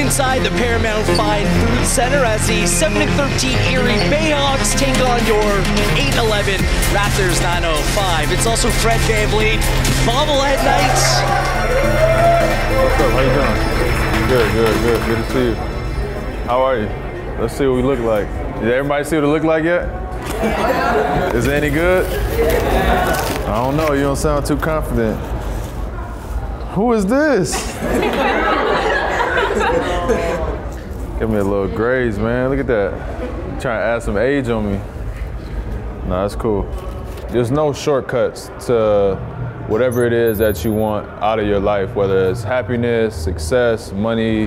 inside the Paramount Fine Food Center as the 7-13 Erie Bayhawks take on your 8-11 Raptors 905. It's also Fred VanVleet, bobblehead nights. What's up? How you doing? Good. Good to see you. How are you? Let's see what we look like. Did everybody see what it look like yet? Is it any good? I don't know. You don't sound too confident. Who is this? Give me a little graze, man. Look at that. You're trying to add some age on me. No, that's cool. There's no shortcuts to whatever it is that you want out of your life, whether it's happiness, success, money,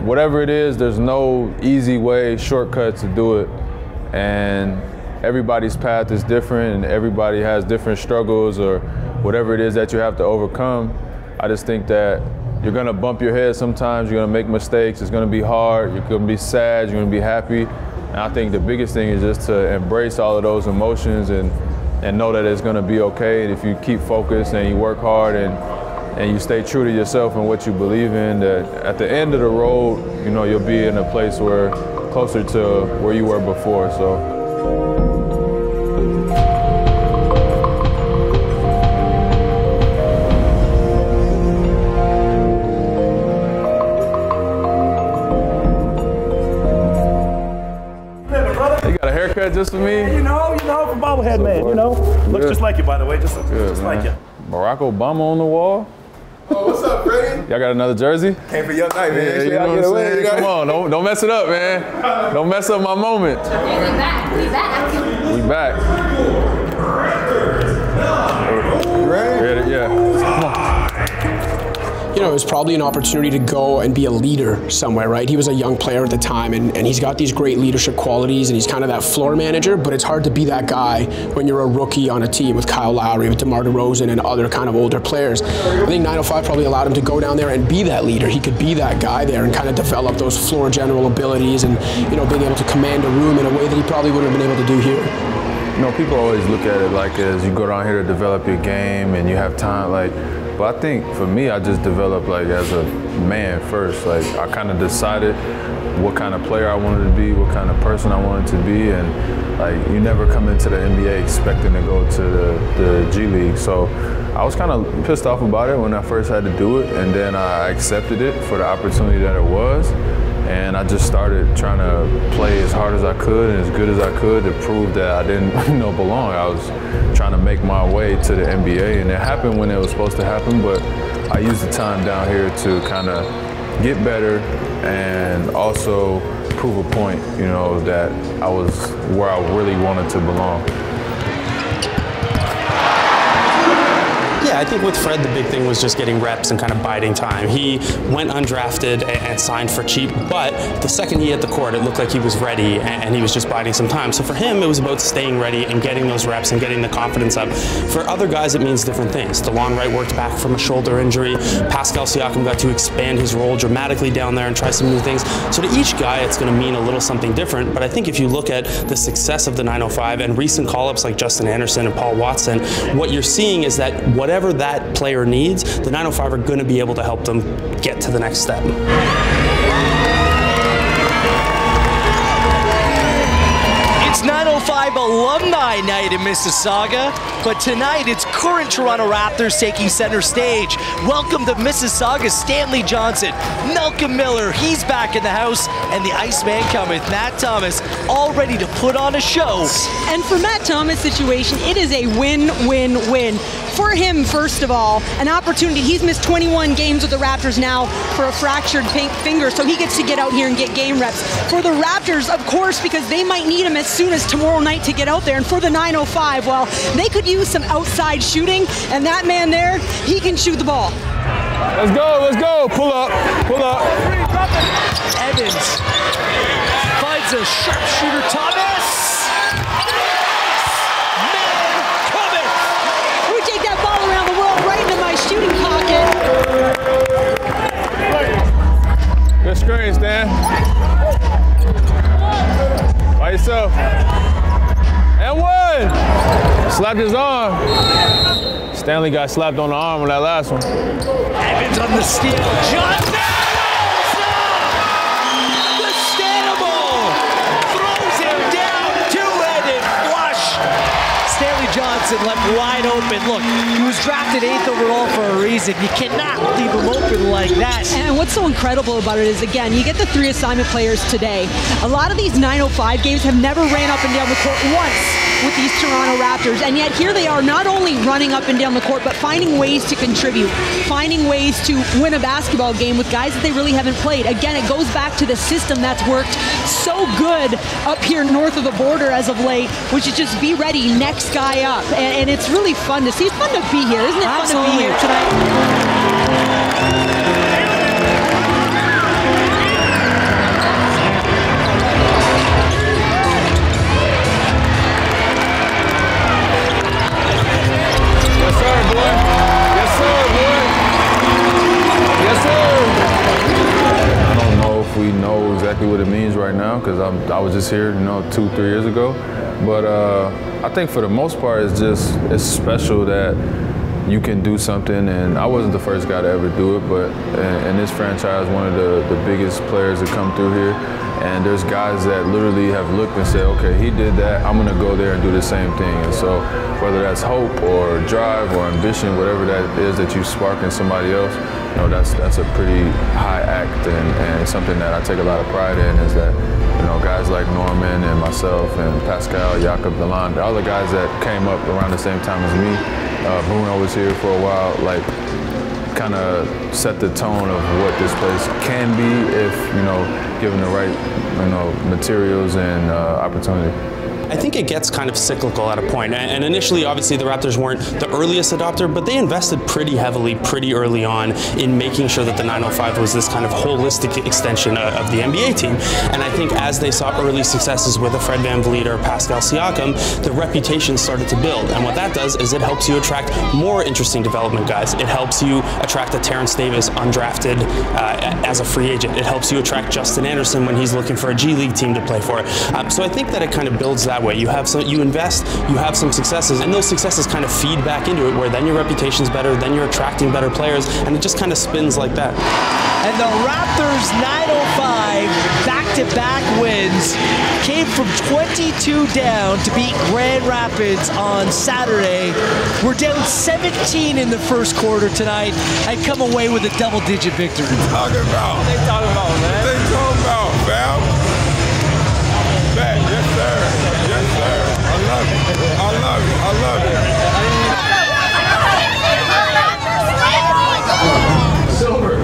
whatever it is, there's no easy way, shortcut to do it. And everybody's path is different and everybody has different struggles or whatever it is that you have to overcome. I just think that you're gonna bump your head sometimes, you're gonna make mistakes, it's gonna be hard, you're gonna be sad, you're gonna be happy. And I think the biggest thing is just to embrace all of those emotions and know that it's gonna be okay. And if you keep focused and you work hard and you stay true to yourself and what you believe in, that at the end of the road, you know, you'll be in a place where closer to where you were before. So. Just for me? You know, for bobblehead man, you know. Looks just like you, by the way, just like you. Barack Obama on the wall. Oh, what's up, Freddie? Y'all got another jersey? Came for your night, man. Yeah, you know what I'm saying? Come on, don't mess it up, man. Don't mess up my moment. We back. We back. Ready? Yeah. Come on. You know, it was probably an opportunity to go and be a leader somewhere, right? He was a young player at the time, and he's got these great leadership qualities, and he's kind of that floor manager, but it's hard to be that guy when you're a rookie on a team with Kyle Lowry, with DeMar DeRozan, and other kind of older players. I think 905 probably allowed him to go down there and be that leader. He could be that guy there and kind of develop those floor general abilities and, you know, being able to command a room in a way that he probably wouldn't have been able to do here. You know, people always look at it like as you go down here to develop your game and you have time, like, but I think for me, I just developed like as a man first. Like I kind of decided what kind of player I wanted to be, what kind of person I wanted to be, and like you never come into the NBA expecting to go to the G League. So I was kind of pissed off about it when I first had to do it, and then I accepted it for the opportunity that it was. And I just started trying to play as hard as I could and as good as I could to prove that I didn't, belong. I was trying to make my way to the NBA, and it happened when it was supposed to happen, but I used the time down here to kind of get better and also prove a point, that I was where I really wanted to belong. Yeah, I think with Fred, the big thing was just getting reps and kind of biding time. He went undrafted and signed for cheap, but the second he hit the court, it looked like he was ready and he was just biding some time. So for him, it was about staying ready and getting those reps and getting the confidence up. For other guys, it means different things. DeLon Wright worked back from a shoulder injury. Pascal Siakam got to expand his role dramatically down there and try some new things. So to each guy, it's going to mean a little something different. But I think if you look at the success of the 905 and recent call-ups like Justin Anderson and Paul Watson, what you're seeing is that whatever that player needs, the 905 are going to be able to help them get to the next step. It's 905 Alumni Night in Mississauga, but tonight it's current Toronto Raptors taking center stage. Welcome to Mississauga, Stanley Johnson, Malcolm Miller, he's back in the house, and the Iceman cometh, Matt Thomas, all ready to put on a show. And for Matt Thomas' situation, it is a win-win-win. For him, first of all, an opportunity. He's missed 21 games with the Raptors now for a fractured finger, so he gets to get out here and get game reps. For the Raptors, of course, because they might need him as soon as tomorrow night to get out there. And for the 905, well, they could use some outside shooting, and that man there, he can shoot the ball. Let's go, pull up. Evans finds a sharpshooter, Thomas. Shooting pocket. Good screen, Stan. By yourself. And one. Slapped his arm. Stanley got slapped on the arm on that last one. Evans on the steal. John Evans! Johnson left wide open. Look, he was drafted 8th overall for a reason. You cannot leave him open like that. And what's so incredible about it is, again, you get the 3 assignment players today. A lot of these 905 games have never ran up and down the court once with these Toronto Raptors, and yet here they are not only running up and down the court, but finding ways to contribute, finding ways to win a basketball game with guys that they really haven't played. Again, it goes back to the system that's worked so good up here north of the border as of late, which is just be ready, next guy up. And it's really fun to see. It's fun to be here. Isn't it fun to be here tonight? We know exactly what it means right now because I was just here, 2-3 years ago. But I think for the most part, it's special that you can do something. And I wasn't the first guy to ever do it, but in this franchise, one of the biggest players to come through here. And there's guys that literally have looked and said, okay, he did that, I'm gonna go there and do the same thing. And so whether that's hope or drive or ambition, whatever that is that you spark in somebody else, that's a pretty high act and something that I take a lot of pride in is that, guys like Norman and myself and Pascal, Jakob, Delan, all the guys that came up around the same time as me, Bruno was here for a while, kind of set the tone of what this place can be if, given the right, materials and opportunity. I think it gets kind of cyclical at a point. And initially, obviously, the Raptors weren't the earliest adopter, but they invested pretty heavily, pretty early on in making sure that the 905 was this kind of holistic extension of the NBA team. And I think as they saw early successes with a Fred VanVleet or Pascal Siakam, the reputation started to build. And what that does is it helps you attract more interesting development guys. It helps you attract a Terence Davis undrafted as a free agent. It helps you attract Justin Anderson when he's looking for a G League team to play for. So I think that it kind of builds that way. You invest, you have some successes, and those successes kind of feed back into it, where then your reputation's better, then you're attracting better players, and it just kind of spins like that. And the Raptors 905 back-to-back wins came from 22 down to beat Grand Rapids on Saturday. We're down 17 in the first quarter tonight and come away with a double-digit victory. What they talking about, man? What they talking about, fam? Yes, sir. Yes, sir. I love it. I love it. I love it. Silver.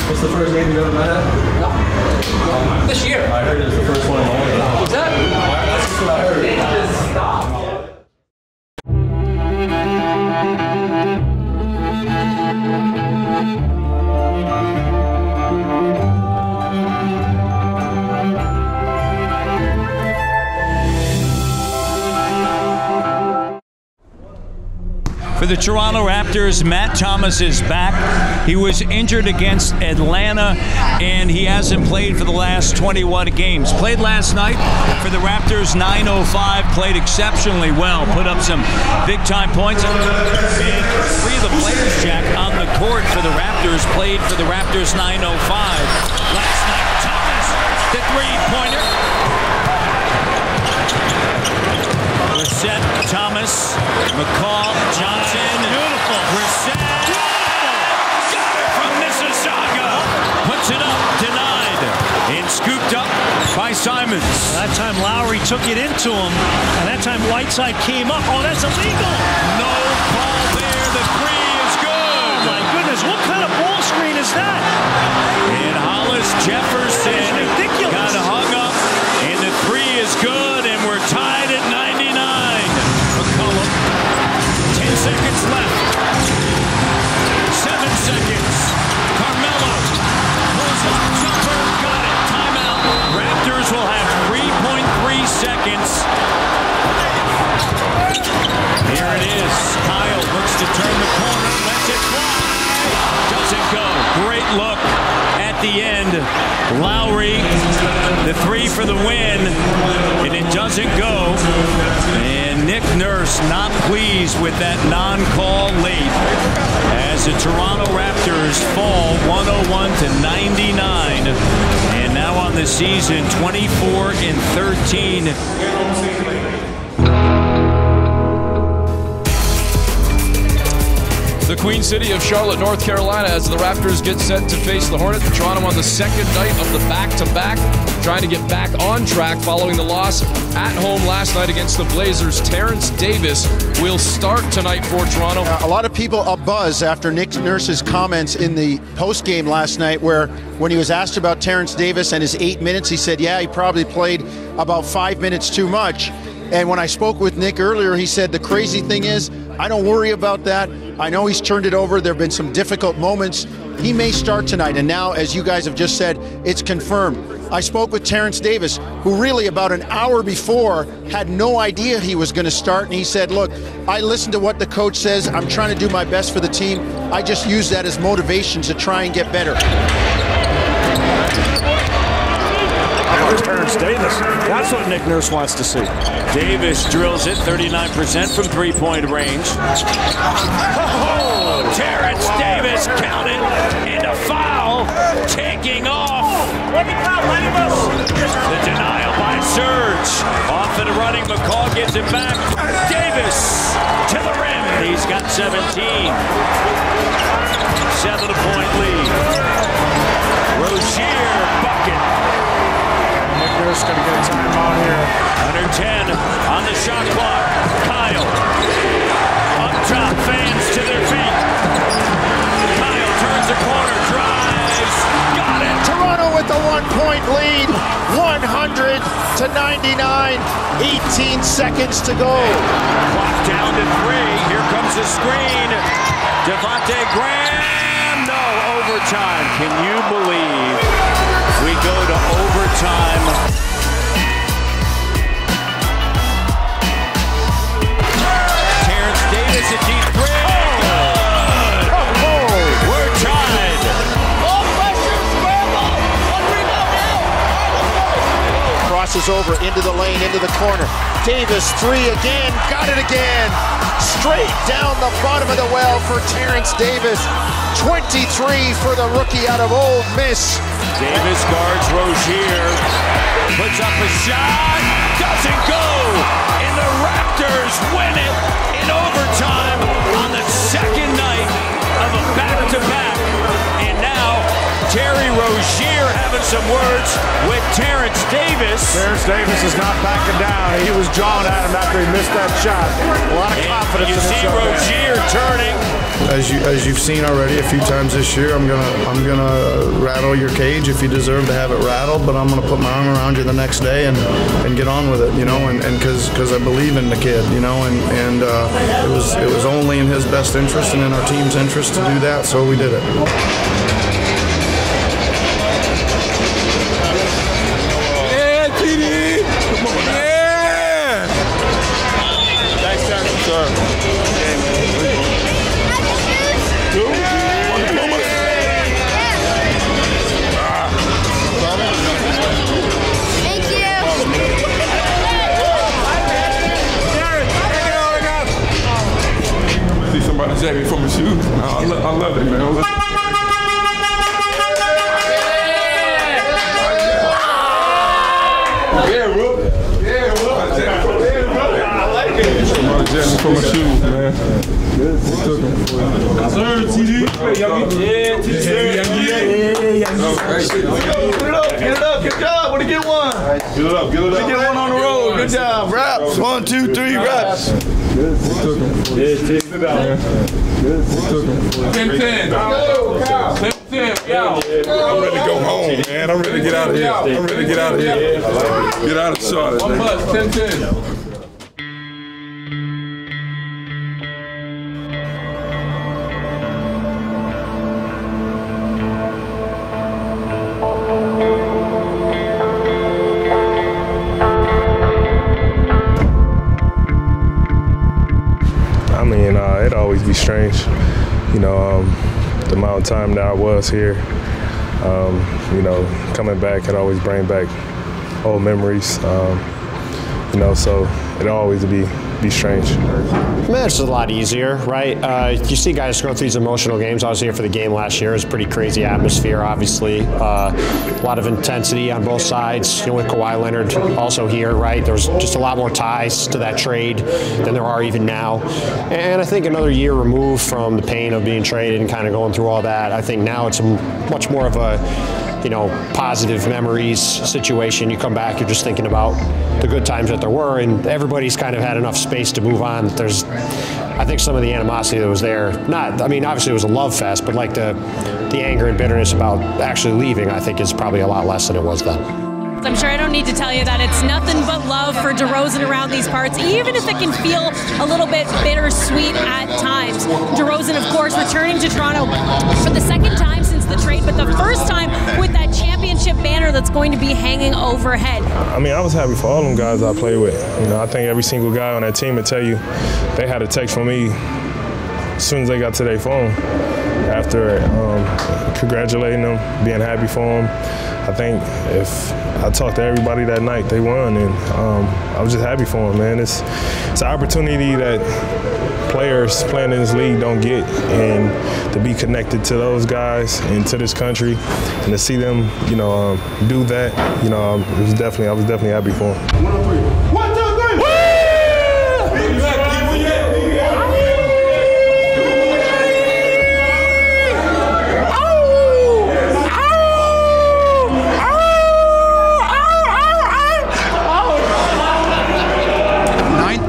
What's the first game you ever met at? This year. I heard it was the first one in the world. What's that? That's what I heard. Stop. For the Toronto Raptors, Matt Thomas is back. He was injured against Atlanta, and he hasn't played for the last 21 games. Played last night for the Raptors, 905, played exceptionally well, put up some big-time points. And 3 of the players, Jack, on the court for the Raptors played for the Raptors 905. Last night, Thomas, the three-pointer. Brissett, Thomas, McCall, Johnson, beautiful. Brissett, got it from Mississauga, puts it up, denied, and scooped up by Simons. That time Lowry took it into him, and that time Whiteside came up. Oh, that's illegal. No call there. The three is good. Oh my goodness, what kind of ball screen is that? And Hollis Jefferson got hung up, and the three is good, and we're tied at 99. McCollum, 10 seconds left. 7 seconds. Carmelo pulls up, jumper, got it. Timeout. Raptors will have 3.3 seconds. Here it is. Kyle looks to turn the corner, lets it fly. Doesn't go. Great look at the end. Lowry, the three for the win, and it doesn't go. And Nick Nurse not pleased with that non-call late as the Toronto Raptors fall 101-99, and now on the season 24-13. the Queen City of Charlotte, North Carolina, as the Raptors get set to face the Hornets. Toronto on the second night of the back-to-back, trying to get back on track following the loss at home last night against the Blazers. Terence Davis will start tonight for Toronto. A lot of people abuzz after Nick Nurse's comments in the post-game last night, where when he was asked about Terence Davis and his 8 minutes, he said, yeah, he probably played about 5 minutes too much. And when I spoke with Nick earlier, he said the crazy thing is, I don't worry about that. I know he's turned it over. There have been some difficult moments. He may start tonight. And now, as you guys have just said, it's confirmed. I spoke with Terence Davis, who really about an hour before had no idea he was going to start. And he said, look, I listened to what the coach says. I'm trying to do my best for the team. I just use that as motivation to try and get better. Terence Davis. That's what Nick Nurse wants to see. Davis drills it 39% from three-point range. Oh, Terence Davis counted and a foul taking off. The denial by Serge. Off and running, McCall gets it back. Davis to the rim. He's got 17. 7-point lead. Rozier bucket. Nurse going to get a timeout here. Under 10 on the shot clock. Kyle up top, fans to their feet. Kyle turns the corner, drives, got it. Toronto with the 1-point lead, 100 to 99. 18 seconds to go. Clock down to 3. Here comes the screen. Devontae Graham. No, overtime. Can you believe we go to overtime? Terence Davis, a deep three. Good. We're tied. Crosses over into the lane, into the corner. Davis, 3 again, got it again. Straight down the bottom of the well for Terence Davis. 23 for the rookie out of Ole Miss. Davis guards Rozier, puts up a shot, doesn't go, and the Raptors win it in overtime on the second night of a back-to-back. And now Terry Rozier having some words with Terence Davis. Terence Davis is not backing down. He was jawing at him after he missed that shot. A lot of confidence in this. You see Rozier turning. As you've seen already a few times this year, I'm gonna rattle your cage if you deserve to have it rattled, but I'm gonna put my arm around you the next day and get on with it, you know, and because I believe in the kid, you know, and it was only in his best interest and in our team's interest to do that, so we did it. Yeah, TD! Come on, yeah! Thanks, Terence, sir. Somebody jack me for my shoes. I love it, man. Yeah, bro. Yeah, bro. I like it. Somebody jack me for my shoes, man. Sir, TD. Yeah, TD. Get it up. Good job. Want to get one? Get it up. Get one on the road. Good job. Raps. 1, 2, 3, raps. 10-10. 10-10. I'm ready to go home, man. I'm ready to get out of here. Get out of Charlotte. 1 plus 10-10. It'd always be strange, you know, the amount of time that I was here, you know, coming back, it always bring back old memories. You know, so it'll always be strange. Man, it's a lot easier, right? You see guys go through these emotional games. I was here for the game last year. It was a pretty crazy atmosphere, obviously. A lot of intensity on both sides. You know, with Kawhi Leonard also here, right? There was just a lot more ties to that trade than there are even now. And I think another year removed from the pain of being traded and kind of going through all that, I think now it's much more of a, you know, positive memories situation. You come back, you're just thinking about the good times that there were, and everybody's kind of had enough space to move on. There's, I think, some of the animosity that was there. I mean, obviously it was a love fest, but like the anger and bitterness about actually leaving, I think, is probably a lot less than it was then. I'm sure I don't need to tell you that it's nothing but love for DeRozan around these parts, even if it can feel a little bit bittersweet at times. DeRozan, of course, returning to Toronto for the second time since the trade, but the first time with that championship banner that's going to be hanging overhead. I mean, I was happy for all them guys I played with. You know, I think every single guy on that team would tell you they had a text from me as soon as they got to their phone after congratulating them, being happy for them. I think if I talked to everybody that night, they won, and I was just happy for them, man. It's an opportunity that players playing in this league don't get, and to be connected to those guys and to this country, and to see them, you know, do that, you know, I was definitely happy for them.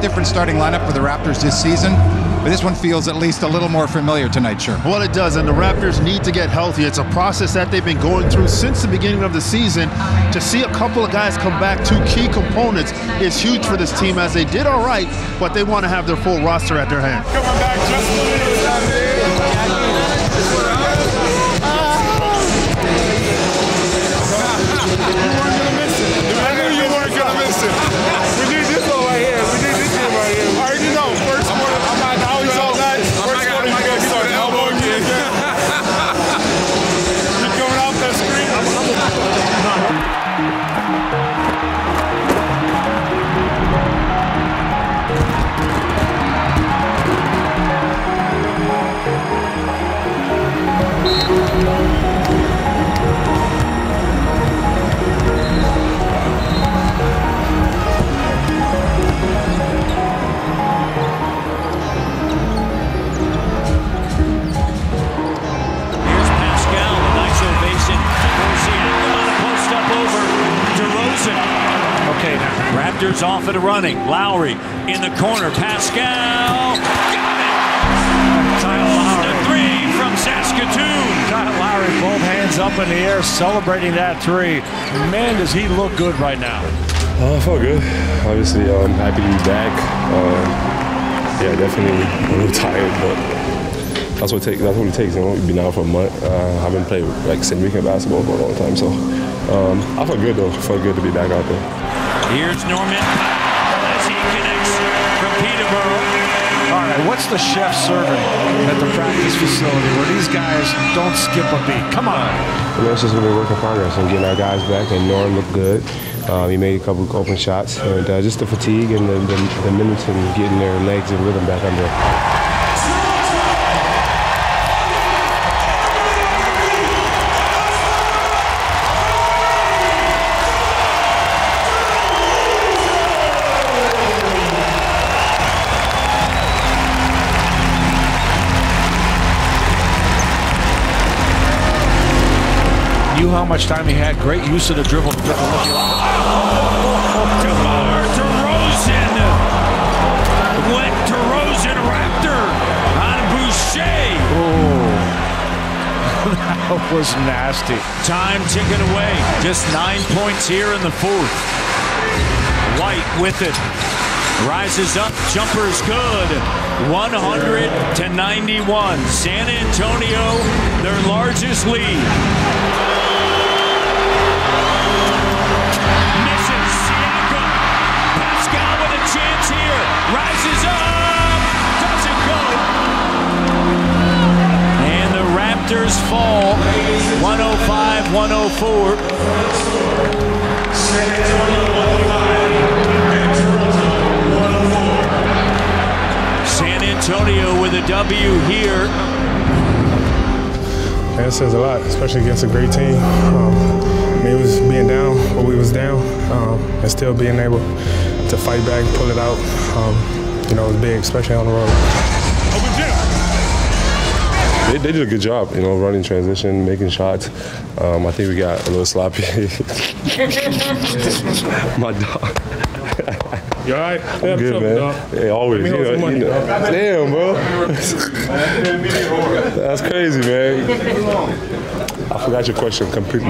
Different starting lineup for the Raptors this season, but this one feels at least a little more familiar tonight, sure. Well, it does, and the Raptors need to get healthy. It's a process that they've been going through since the beginning of the season. To see a couple of guys come back, two key components, is huge for this team, as they did all right, but they want to have their full roster at their hand. Coming back just a little down there. You weren't going to miss it. I knew you weren't going to miss it. We did this one right here. We did this one right here. I already know. First quarter, I'm not always all that. First quarter, you got to start the elbow again. You're coming off that screen. Okay, Raptors off and running. Lowry in the corner. Pascal. Got it! Kyle Lowry. The three from Saskatoon. Kyle Lowry, both hands up in the air, celebrating that three. Man, does he look good right now. I felt good. Obviously, I'm happy to be back. Yeah, definitely a little tired, but that's what it takes. You know, we've been out for a month. I haven't played like St. Weekend basketball for a long time, so I felt good though. I felt good to be back out there. Here's Norman as he connects from Peterborough. All right, what's the chef serving at the practice facility where these guys don't skip a beat? Come on. You know, it's just gonna be a work in progress and getting our guys back. And Norm looked good. He made a couple of open shots, and just the fatigue and the minutes and getting their legs and rhythm back under. How much time he had, great use of the dribble to get the looking DeMar DeRozan. DeRozan Raptor on Boucher. Oh, that was nasty. Time ticking away. Just 9 points here in the fourth. White with it. Rises up. Jumper's good. 100-91. San Antonio, their largest lead. Chance here, rises up, doesn't go. And the Raptors fall, 105-104. W here. Man, it says a lot, especially against a great team. It was being down when we was down, and still being able to fight back, pull it out. You know, it was big, especially on the road. They did a good job, you know, running transition, making shots. I think we got a little sloppy. My dog. You all right? I'm good, man. Dog. Hey, always. You know. Damn, bro. That's crazy, man. I forgot your question completely.